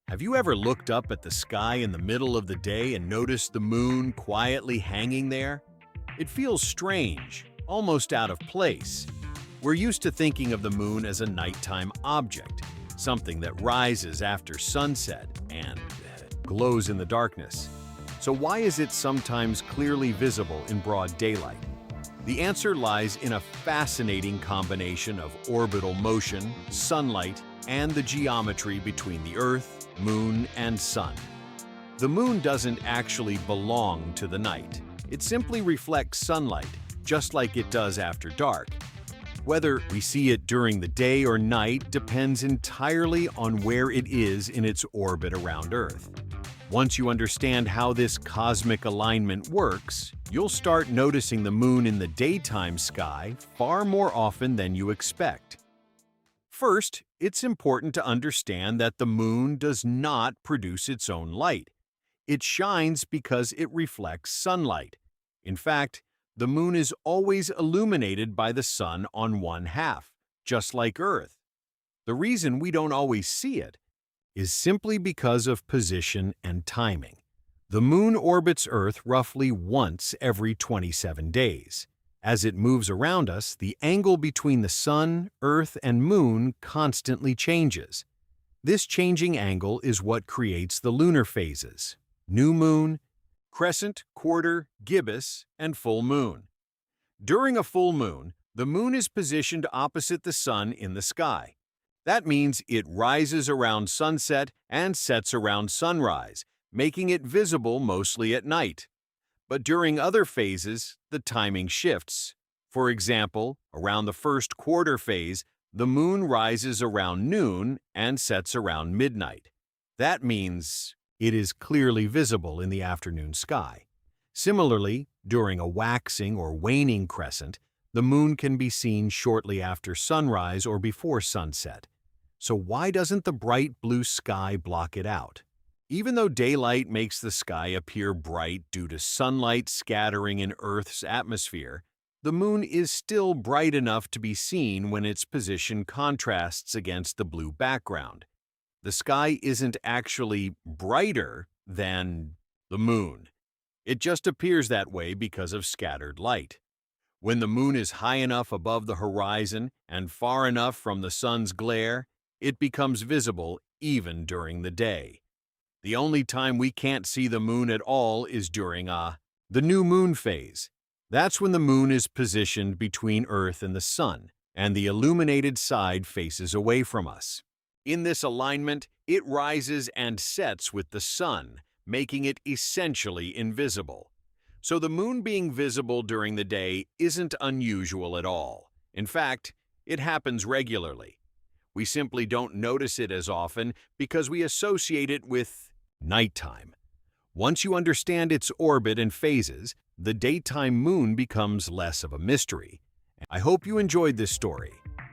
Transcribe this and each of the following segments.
Have you ever looked up at the sky in the middle of the day and noticed the moon quietly hanging there? It feels strange, almost out of place. We're used to thinking of the moon as a nighttime object, something that rises after sunset and glows in the darkness. So why is it sometimes clearly visible in broad daylight? The answer lies in a fascinating combination of orbital motion, sunlight, and the geometry between the Earth, Moon, and Sun. The Moon doesn't actually belong to the night. It simply reflects sunlight, just like it does after dark. Whether we see it during the day or night depends entirely on where it is in its orbit around Earth. Once you understand how this cosmic alignment works, you'll start noticing the moon in the daytime sky far more often than you expect. First, it's important to understand that the moon does not produce its own light. It shines because it reflects sunlight. In fact, the moon is always illuminated by the sun on one half, just like Earth. The reason we don't always see it is simply because of position and timing. The moon orbits Earth roughly once every 27 days. As it moves around us, the angle between the sun, Earth, and moon constantly changes. This changing angle is what creates the lunar phases: new moon, crescent, quarter, gibbous, and full moon. During a full moon, the moon is positioned opposite the sun in the sky. That means it rises around sunset and sets around sunrise, making it visible mostly at night. But during other phases, the timing shifts. For example, around the first quarter phase, the moon rises around noon and sets around midnight. That means it is clearly visible in the afternoon sky. Similarly, during a waxing or waning crescent, the moon can be seen shortly after sunrise or before sunset. So why doesn't the bright blue sky block it out? Even though daylight makes the sky appear bright due to sunlight scattering in Earth's atmosphere, the moon is still bright enough to be seen when its position contrasts against the blue background. The sky isn't actually brighter than the moon. It just appears that way because of scattered light. When the moon is high enough above the horizon and far enough from the sun's glare, it becomes visible even during the day. The only time we can't see the moon at all is during the new moon phase. That's when the moon is positioned between Earth and the sun, and the illuminated side faces away from us. In this alignment, it rises and sets with the sun, making it essentially invisible. So the moon being visible during the day isn't unusual at all. In fact, it happens regularly. We simply don't notice it as often because we associate it with nighttime. Once you understand its orbit and phases, the daytime moon becomes less of a mystery. I hope you enjoyed this story.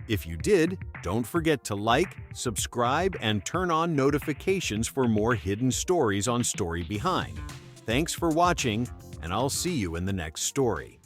If you did, don't forget to like, subscribe, and turn on notifications for more hidden stories on Story Behind. Thanks for watching, and I'll see you in the next story.